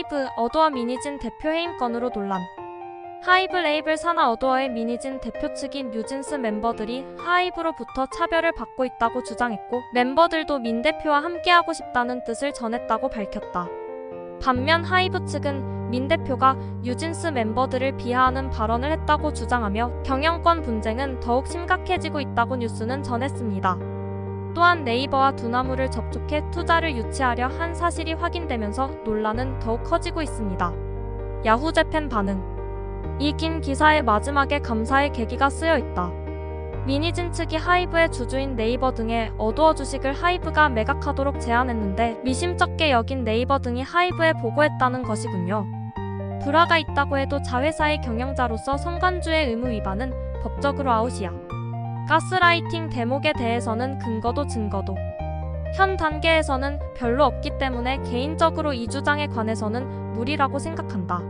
하이브, 어도어 미니진 대표 해임 건으로 논란. 하이브 레이블 산하 어도어의 미니진 대표 측인 뉴진스 멤버들이 하이브로부터 차별을 받고 있다고 주장했고, 멤버들도 민 대표와 함께하고 싶다는 뜻을 전했다고 밝혔다. 반면 하이브 측은 민 대표가 뉴진스 멤버들을 비하하는 발언을 했다고 주장하며 경영권 분쟁은 더욱 심각해지고 있다고 뉴스는 전했습니다. 또한 네이버와 두나무를 접촉해 투자를 유치하려 한 사실이 확인되면서 논란은 더욱 커지고 있습니다. 야후재팬 반응. 이 긴 기사의 마지막에 감사의 계기가 쓰여 있다. 미니진 측이 하이브의 주주인 네이버 등의 어도어 주식을 하이브가 매각하도록 제안했는데 미심쩍게 여긴 네이버 등이 하이브에 보고했다는 것이군요. 불화가 있다고 해도 자회사의 경영자로서 성관주의 의무 위반은 법적으로 아웃이야. 가스라이팅 대목에 대해서는 근거도 증거도 현 단계에서는 별로 없기 때문에 개인적으로 이 주장에 관해서는 무리라고 생각한다.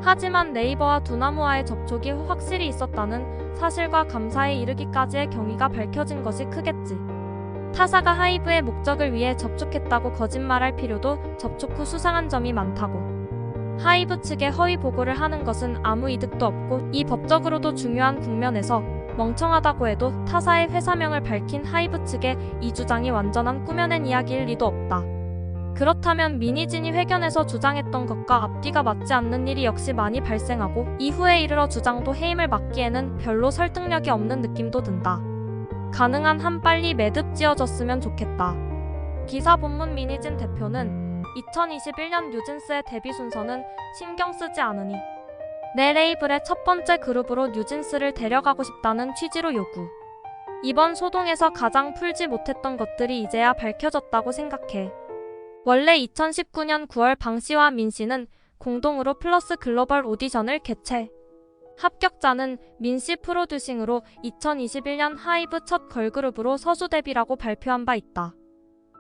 하지만 네이버와 두나무와의 접촉이 확실히 있었다는 사실과 감사에 이르기까지의 경위가 밝혀진 것이 크겠지. 타사가 하이브의 목적을 위해 접촉했다고 거짓말할 필요도 접촉 후 수상한 점이 많다고. 하이브 측에 허위 보고를 하는 것은 아무 이득도 없고 이 법적으로도 중요한 국면에서 멍청하다고 해도 타사의 회사명을 밝힌 하이브 측의 이 주장이 완전한 꾸며낸 이야기일 리도 없다. 그렇다면 미니진이 회견에서 주장했던 것과 앞뒤가 맞지 않는 일이 역시 많이 발생하고 이후에 이르러 주장도 해임을 막기에는 별로 설득력이 없는 느낌도 든다. 가능한 한 빨리 매듭 지어졌으면 좋겠다. 기사 본문. 미니진 대표는 2021년 뉴진스의 데뷔 순서는 신경 쓰지 않으니 내 레이블의 첫 번째 그룹으로 뉴진스를 데려가고 싶다는 취지로 요구. 이번 소동에서 가장 풀지 못했던 것들이 이제야 밝혀졌다고 생각해. 원래 2019년 9월 방 씨와 민 씨는 공동으로 플러스 글로벌 오디션을 개최. 합격자는 민 씨 프로듀싱으로 2021년 하이브 첫 걸그룹으로 서수 데뷔라고 발표한 바 있다.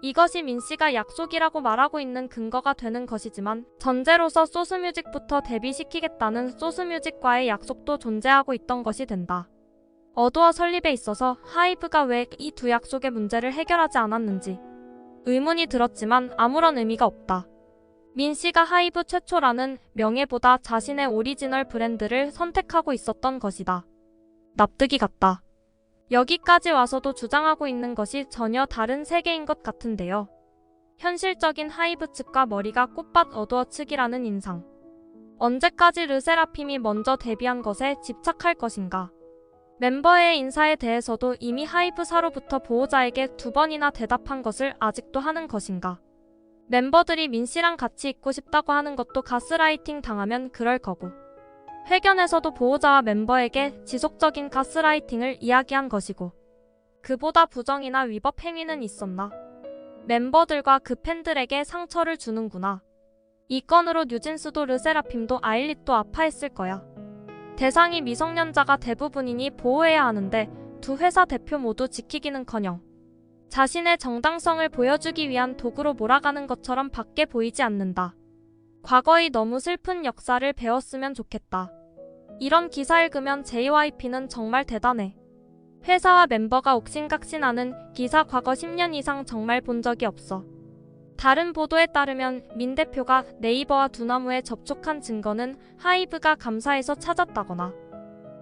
이것이 민 씨가 약속이라고 말하고 있는 근거가 되는 것이지만 전제로서 소스뮤직부터 데뷔시키겠다는 소스뮤직과의 약속도 존재하고 있던 것이 된다. 어도어 설립에 있어서 하이브가 왜 이 두 약속의 문제를 해결하지 않았는지 의문이 들었지만 아무런 의미가 없다. 민 씨가 하이브 최초라는 명예보다 자신의 오리지널 브랜드를 선택하고 있었던 것이다. 납득이 갔다. 여기까지 와서도 주장하고 있는 것이 전혀 다른 세계인 것 같은데요. 현실적인 하이브 측과 머리가 꽃밭 어도어 측이라는 인상. 언제까지 르세라핌이 먼저 데뷔한 것에 집착할 것인가? 멤버의 인사에 대해서도 이미 하이브사로부터 보호자에게 2번이나 대답한 것을 아직도 하는 것인가? 멤버들이 민 씨랑 같이 있고 싶다고 하는 것도 가스라이팅 당하면 그럴 거고. 회견에서도 보호자와 멤버에게 지속적인 가스라이팅을 이야기한 것이고. 그보다 부정이나 위법 행위는 있었나? 멤버들과 그 팬들에게 상처를 주는구나. 이 건으로 뉴진스도 르세라핌도 아일릿도 아파했을 거야. 대상이 미성년자가 대부분이니 보호해야 하는데 두 회사 대표 모두 지키기는커녕 자신의 정당성을 보여주기 위한 도구로 몰아가는 것처럼 밖에 보이지 않는다. 과거의 너무 슬픈 역사를 배웠으면 좋겠다. 이런 기사 읽으면 JYP는 정말 대단해. 회사와 멤버가 옥신각신하는 기사 과거 10년 이상 정말 본 적이 없어. 다른 보도에 따르면 민 대표가 네이버와 두나무에 접촉한 증거는 하이브가 감사에서 찾았다거나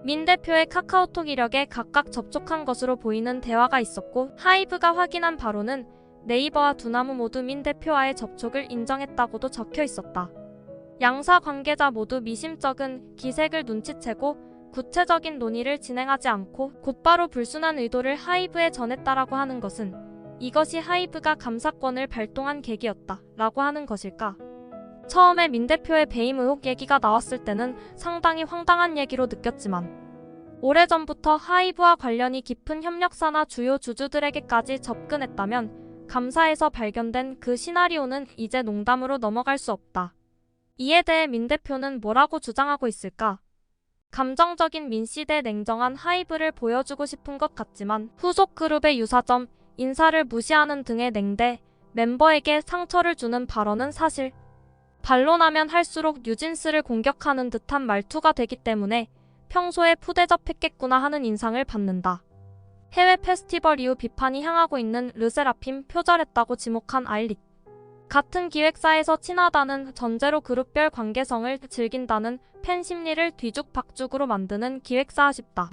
민 대표의 카카오톡 이력에 각각 접촉한 것으로 보이는 대화가 있었고 하이브가 확인한 바로는 네이버와 두나무 모두 민 대표와의 접촉을 인정했다고도 적혀 있었다. 양사 관계자 모두 미심쩍은 기색을 눈치채고 구체적인 논의를 진행하지 않고 곧바로 불순한 의도를 하이브에 전했다라고 하는 것은 이것이 하이브가 감사권을 발동한 계기였다 라고 하는 것일까? 처음에 민 대표의 배임 의혹 얘기가 나왔을 때는 상당히 황당한 얘기로 느꼈지만 오래전부터 하이브와 관련이 깊은 협력사나 주요 주주들에게까지 접근했다면 감사에서 발견된 그 시나리오는 이제 농담으로 넘어갈 수 없다. 이에 대해 민 대표는 뭐라고 주장하고 있을까? 감정적인 민 씨 대 냉정한 하이브를 보여주고 싶은 것 같지만 후속 그룹의 유사점, 인사를 무시하는 등의 냉대, 멤버에게 상처를 주는 발언은 사실 반론하면 할수록 뉴진스를 공격하는 듯한 말투가 되기 때문에 평소에 푸대접했겠구나 하는 인상을 받는다. 해외 페스티벌 이후 비판이 향하고 있는 르세라핌 표절했다고 지목한 아일릿. 같은 기획사에서 친하다는 전제로 그룹별 관계성을 즐긴다는 팬 심리를 뒤죽박죽으로 만드는 기획사 아쉽다.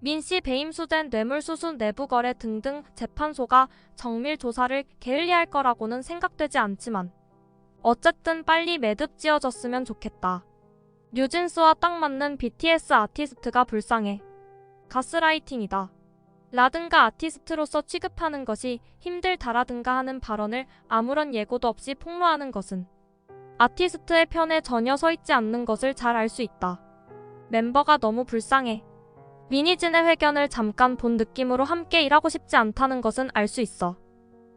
민씨 배임 수재, 뇌물수수, 내부거래 등등 재판소가 정밀 조사를 게을리할 거라고는 생각되지 않지만 어쨌든 빨리 매듭 지어졌으면 좋겠다. 뉴진스와 딱 맞는 BTS 아티스트가 불쌍해. 가스라이팅이다. 라든가 아티스트로서 취급하는 것이 힘들다라든가 하는 발언을 아무런 예고도 없이 폭로하는 것은 아티스트의 편에 전혀 서 있지 않는 것을 잘 알 수 있다. 멤버가 너무 불쌍해. 미니진의 회견을 잠깐 본 느낌으로 함께 일하고 싶지 않다는 것은 알 수 있어.